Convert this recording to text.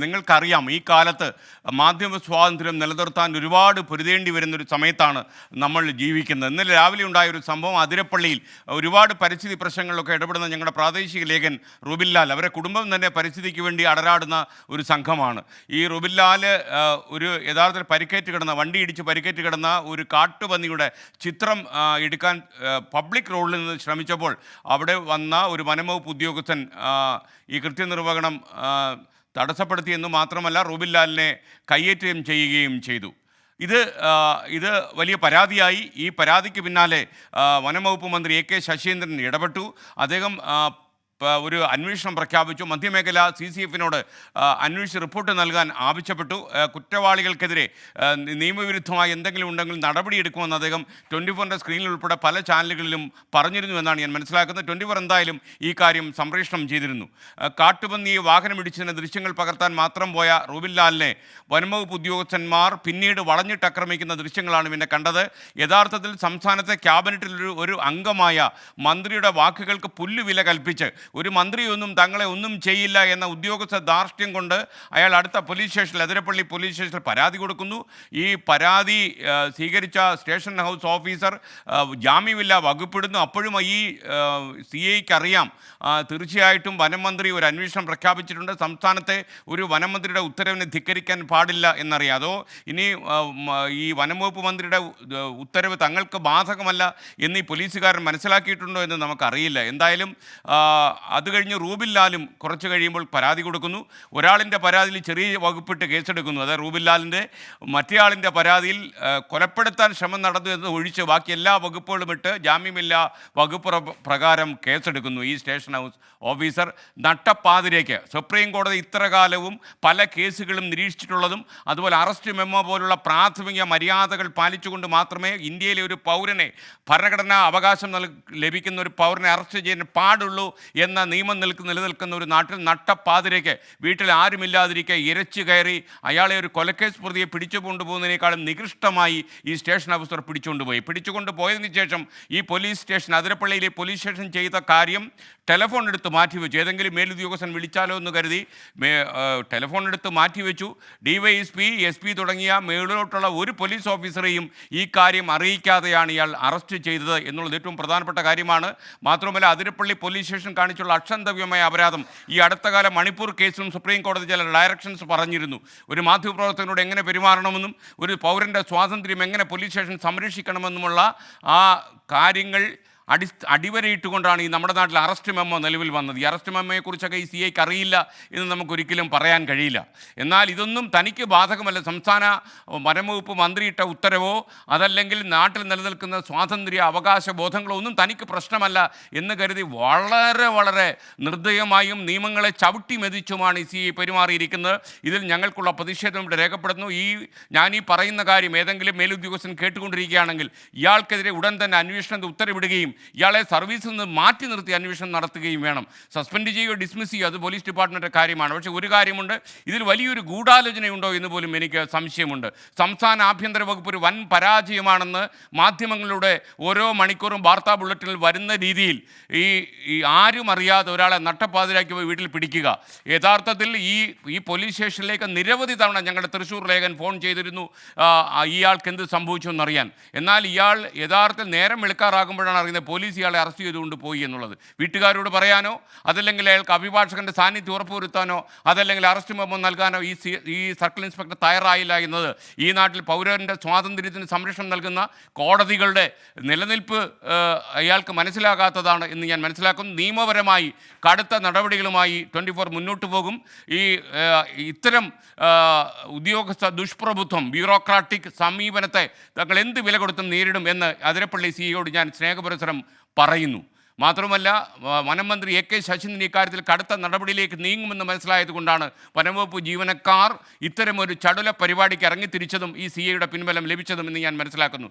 നിങ്ങൾക്കറിയാം, ഈ കാലത്ത് മാധ്യമ സ്വാതന്ത്ര്യം നിലനിർത്താൻ ഒരുപാട് പൊരുതേണ്ടി വരുന്നൊരു സമയത്താണ് നമ്മൾ ജീവിക്കുന്നത്. ഇന്നലെ രാവിലെ ഉണ്ടായ ഒരു സംഭവം, അതിരപ്പള്ളിയിൽ ഒരുപാട് പരിസ്ഥിതി പ്രശ്നങ്ങളിലൊക്കെ ഇടപെടുന്ന ഞങ്ങളുടെ പ്രാദേശിക ലേഖൻ റുബിൻലാൽ, അവരെ കുടുംബം തന്നെ പരിസ്ഥിതിക്ക് വേണ്ടി അടരാടുന്ന ഒരു സംഘമാണ്. ഈ റുബിൻലാൽ ഒരു യഥാർത്ഥത്തിൽ പരിക്കേറ്റ് കിടന്ന, വണ്ടി ഇടിച്ച് പരിക്കേറ്റ് കിടന്ന ഒരു കാട്ടുപന്നിയുടെ ചിത്രം എടുക്കാൻ പബ്ലിക് റോഡിൽ നിന്ന് ശ്രമിച്ചപ്പോൾ അവിടെ വന്ന ഒരു വനംവകുപ്പ് ഉദ്യോഗസ്ഥൻ ഈ കൃത്യനിർവഹണം തടസ്സപ്പെടുത്തിയെന്ന് മാത്രമല്ല, റുബിൻലാലിനെ കയ്യേറ്റം ചെയ്യുകയും ചെയ്തു. ഇത് വലിയ പരാതിയായി. ഈ പരാതിക്ക് പിന്നാലെ വനംവകുപ്പ് മന്ത്രി എ.കെ. ശശീന്ദ്രൻ ഇടപെട്ടു. അദ്ദേഹം ഒരു അന്വേഷണം പ്രഖ്യാപിച്ചു. മധ്യമേഖല CCF-നോട് അന്വേഷിച്ച് റിപ്പോർട്ട് നൽകാൻ ആവശ്യപ്പെട്ടു. കുറ്റവാളികൾക്കെതിരെ നിയമവിരുദ്ധമായി എന്തെങ്കിലും ഉണ്ടെങ്കിൽ നടപടിയെടുക്കുമെന്ന് അദ്ദേഹം 24-ൻ്റെ സ്ക്രീനിൽ ഉൾപ്പെടെ പല ചാനലുകളിലും പറഞ്ഞിരുന്നു എന്നാണ് ഞാൻ മനസ്സിലാക്കുന്നത്. 24 എന്തായാലും ഈ കാര്യം സംപ്രേഷണം ചെയ്തിരുന്നു. കാട്ടുപന്നിയെ വാഹനമിടിച്ചതിന് ദൃശ്യങ്ങൾ പകർത്താൻ മാത്രം പോയ റുബിൻലാലിനെ വനംവകുപ്പ് ഉദ്യോഗസ്ഥന്മാർ പിന്നീട് വളഞ്ഞിട്ടാക്രമിക്കുന്ന ദൃശ്യങ്ങളാണ് പിന്നെ കണ്ടത്. യഥാർത്ഥത്തിൽ സംസ്ഥാനത്തെ ക്യാബിനറ്റിൽ ഒരു അംഗമായ മന്ത്രിയുടെ വാക്കുകൾക്ക് പുല്ലുവില കൽപ്പിച്ച് ഒരു മന്ത്രിയൊന്നും തങ്ങളെ ഒന്നും ചെയ്യില്ല എന്ന ഉദ്യോഗസ്ഥ ധാർഷ്ട്യം കൊണ്ട് അയാൾ അടുത്ത പോലീസ് സ്റ്റേഷനിൽ, അതിരപ്പള്ളി പോലീസ് സ്റ്റേഷനിൽ പരാതി കൊടുക്കുന്നു. ഈ പരാതി സ്വീകരിച്ച സ്റ്റേഷൻ ഹൗസ് ഓഫീസർ ജാമ്യമില്ല വകുപ്പിടുന്നു. അപ്പോഴും ഈ CIക്ക് അറിയാം, തീർച്ചയായിട്ടും വനം മന്ത്രി ഒരു അന്വേഷണം പ്രഖ്യാപിച്ചിട്ടുണ്ട്. സംസ്ഥാനത്തെ ഒരു വനം മന്ത്രിയുടെ ഉത്തരവിനെ ധിക്കരിക്കാൻ പാടില്ല എന്നറിയാം. അതോ ഇനി ഈ വനംവകുപ്പ് മന്ത്രിയുടെ ഉത്തരവ് തങ്ങൾക്ക് ബാധകമല്ല എന്ന് ഈ പോലീസുകാരൻ മനസ്സിലാക്കിയിട്ടുണ്ടോ എന്ന് നമുക്കറിയില്ല. എന്തായാലും അത് കഴിഞ്ഞ് റുബിൻലാലും കുറച്ച് കഴിയുമ്പോൾ പരാതി കൊടുക്കുന്നു. ഒരാളിൻ്റെ പരാതിയിൽ ചെറിയ വകുപ്പിട്ട് കേസെടുക്കുന്നു. അതായത് റുബിൻലാലിൻ്റെ. മറ്റേയാളിൻ്റെ പരാതിയിൽ കൊലപ്പെടുത്താൻ ശ്രമം നടന്നു എന്ന് ഒഴിച്ച് ബാക്കി എല്ലാ വകുപ്പുകളും ഇട്ട് ജാമ്യമില്ല വകുപ്പ് പ്രകാരം കേസെടുക്കുന്നു ഈ സ്റ്റേഷൻ ഹൗസ് ഓഫീസർ. നട്ടപ്പാതിരേക്ക് സുപ്രീം കോടതി ഇത്ര കാലവും പല കേസുകളും നിരീക്ഷിച്ചിട്ടുള്ളതും അതുപോലെ അറസ്റ്റ് മെമ്മോ പോലുള്ള പ്രാഥമിക മര്യാദകൾ പാലിച്ചുകൊണ്ട് മാത്രമേ ഇന്ത്യയിലെ ഒരു പൗരനെ, ഭരണഘടനാ അവകാശം ലഭിക്കുന്ന ഒരു പൗരനെ അറസ്റ്റ് ചെയ്യാൻ പാടുള്ളൂ എന്ന നിയമം നിലനിൽക്കുന്ന ഒരു നാട്ടിൽ നട്ടപ്പാതിരേക്ക് വീട്ടിൽ ആരുമില്ലാതിരിക്കെ ഇരച്ചു കയറി അയാളെ ഒരു കൊലക്കേസ് പ്രതിയെ പിടിച്ചു കൊണ്ടുപോകുന്നതിനേക്കാളും നികൃഷ്ടമായി ഈ സ്റ്റേഷൻ ഓഫീസർ പിടിച്ചുകൊണ്ട് പോയതിന് ശേഷം ഈ പോലീസ് സ്റ്റേഷൻ, അതിരപ്പള്ളിയിലെ പോലീസ് സ്റ്റേഷൻ ചെയ്ത കാര്യം ടെലിഫോൺ എടുത്ത് മാറ്റിവെച്ചു. ഏതെങ്കിലും മേലുദ്യോഗസ്ഥൻ വിളിച്ചാലോ എന്ന് കരുതി ടെലിഫോൺ എടുത്ത് മാറ്റിവെച്ചു. DYSP, SP തുടങ്ങിയ മേളിലോട്ടുള്ള ഒരു പോലീസ് ഓഫീസറെയും ഈ കാര്യം അറിയിക്കാതെയാണ് ഇയാൾ അറസ്റ്റ് ചെയ്തത് എന്നുള്ളത് ഏറ്റവും പ്രധാനപ്പെട്ട കാര്യമാണ്. മാത്രമല്ല, അതിരപ്പള്ളി പോലീസ് സ്റ്റേഷൻ കാണിച്ചുള്ള അക്ഷന്തവ്യമായ അപരാധം ഈ അടുത്ത കാലം മണിപ്പൂർ കേസിലും സുപ്രീം കോടതി ചില ഡയറക്ഷൻസ് പറഞ്ഞിരുന്നു. ഒരു മാധ്യമപ്രവർത്തകനോട് എങ്ങനെ പെരുമാറണമെന്നും ഒരു പൗരൻ്റെ സ്വാതന്ത്ര്യം എങ്ങനെ പോലീസ് സ്റ്റേഷൻ സംരക്ഷിക്കണമെന്നുമുള്ള ആ കാര്യങ്ങൾ അടിവരയിട്ടുകൊണ്ടാണ് ഈ നമ്മുടെ നാട്ടിൽ അറസ്റ്റ് മെമ്മോ നിലവിൽ വന്നത്. ഈ അറസ്റ്റ് മെമ്മോയെക്കുറിച്ചൊക്കെ ഈ CIക്ക് അറിയില്ല എന്ന് നമുക്കൊരിക്കലും പറയാൻ കഴിയില്ല. എന്നാൽ ഇതൊന്നും തനിക്ക് ബാധകമല്ല. സംസ്ഥാന വനംവകുപ്പ് മന്ത്രിയിട്ട ഉത്തരവോ അതല്ലെങ്കിൽ നാട്ടിൽ നിലനിൽക്കുന്ന സ്വാതന്ത്ര്യ അവകാശ ബോധങ്ങളോ ഒന്നും തനിക്ക് പ്രശ്നമല്ല എന്ന് കരുതി വളരെ വളരെ നിർദ്ദയമായും നിയമങ്ങളെ ചവിട്ടി മെതിച്ചുമാണ് ഈ CI പെരുമാറിയിരിക്കുന്നത്. ഇതിൽ ഞങ്ങൾക്കുള്ള പ്രതിഷേധം ഇവിടെ രേഖപ്പെടുത്തുന്നു. ഞാൻ ഈ പറയുന്ന കാര്യം ഏതെങ്കിലും മേലുദ്യോഗസ്ഥൻ കേട്ടുകൊണ്ടിരിക്കുകയാണെങ്കിൽ ഇയാൾക്കെതിരെ ഉടൻ തന്നെ അന്വേഷണത്തിന് ഉത്തരവിടുകയും ഇയാളെ സർവീസിൽ നിന്ന് മാറ്റി നിർത്തി അന്വേഷണം നടത്തുകയും വേണം. സസ്പെൻഡ് ചെയ്യുകയോ ഡിസ്മിസ് ചെയ്യുകയോ അത് പോലീസ് ഡിപ്പാർട്ട്മെൻറ്റ് കാര്യമാണ്. പക്ഷേ ഒരു കാര്യമുണ്ട്, ഇതിൽ വലിയൊരു ഗൂഢാലോചനയുണ്ടോ എന്ന് പോലും എനിക്ക് സംശയമുണ്ട്. സംസ്ഥാന ആഭ്യന്തര വകുപ്പ് ഒരു വൻ പരാജയമാണെന്ന് മാധ്യമങ്ങളിലൂടെ ഓരോ മണിക്കൂറും വാർത്താ ബുള്ളറ്റിനിൽ വരുന്ന രീതിയിൽ ഈ ആരും അറിയാതെ ഒരാളെ നട്ടപ്പാതിരാക്കി പോയി വീട്ടിൽ പിടിക്കുക. യഥാർത്ഥത്തിൽ ഈ പോലീസ് സ്റ്റേഷനിലേക്ക് നിരവധി തവണ ഞങ്ങളുടെ തൃശ്ശൂർ ലേഖൻ ഫോൺ ചെയ്തിരുന്നു ഇയാൾക്ക് എന്ത് സംഭവിച്ചു എന്നറിയാൻ. എന്നാൽ ഇയാൾ യഥാർത്ഥത്തിൽ നേരം വെളുക്കാറാകുമ്പോഴാണ് അറിയുന്നത് പോലീസ് ഇയാളെ അറസ്റ്റ് ചെയ്തുകൊണ്ട് പോയി എന്നുള്ളത്. വീട്ടുകാരോട് പറയാനോ അതല്ലെങ്കിൽ അയാൾക്ക് അഭിഭാഷകൻ്റെ സാന്നിധ്യം ഉറപ്പുവരുത്താനോ അതല്ലെങ്കിൽ അറസ്റ്റ് മെമ്മോ നൽകാനോ ഈ സർക്കിൾ ഇൻസ്പെക്ടർ തയ്യാറായില്ല എന്നത് ഈ നാട്ടിൽ പൗരൻ്റെ സ്വാതന്ത്ര്യത്തിന് സംരക്ഷണം നൽകുന്ന കോടതികളുടെ നിലനിൽപ്പ് അയാൾക്ക് മനസ്സിലാകാത്തതാണ് എന്ന് ഞാൻ മനസ്സിലാക്കുന്നു. നിയമപരമായി കടുത്ത നടപടികളുമായി 24 മുന്നോട്ട് പോകും. ഇത്തരം ഉദ്യോഗസ്ഥ ദുഷ്പ്രഭുത്വം, ബ്യൂറോക്രാറ്റിക് സമീപനത്തെ തങ്ങൾ എന്ത് വില കൊടുത്തും നേരിടും എന്ന് അതിരപ്പള്ളി CIയോട് ഞാൻ സ്നേഹപുരസരം പറയുന്നു. മാത്രമല്ല, വനം മന്ത്രി എ.കെ. ശശീന്ദ്രൻ ഇക്കാര്യത്തിൽ കടുത്ത നടപടിയിലേക്ക് നീങ്ങുമെന്ന് മനസ്സിലായത് കൊണ്ടാണ് വനംവകുപ്പ് ജീവനക്കാർ ഇത്തരമൊരു ചടുല പരിപാടിക്ക് ഇറങ്ങിത്തിരിച്ചതും ഈ CIയുടെ പിൻബലം ലഭിച്ചതും എന്ന് ഞാൻ മനസ്സിലാക്കുന്നു.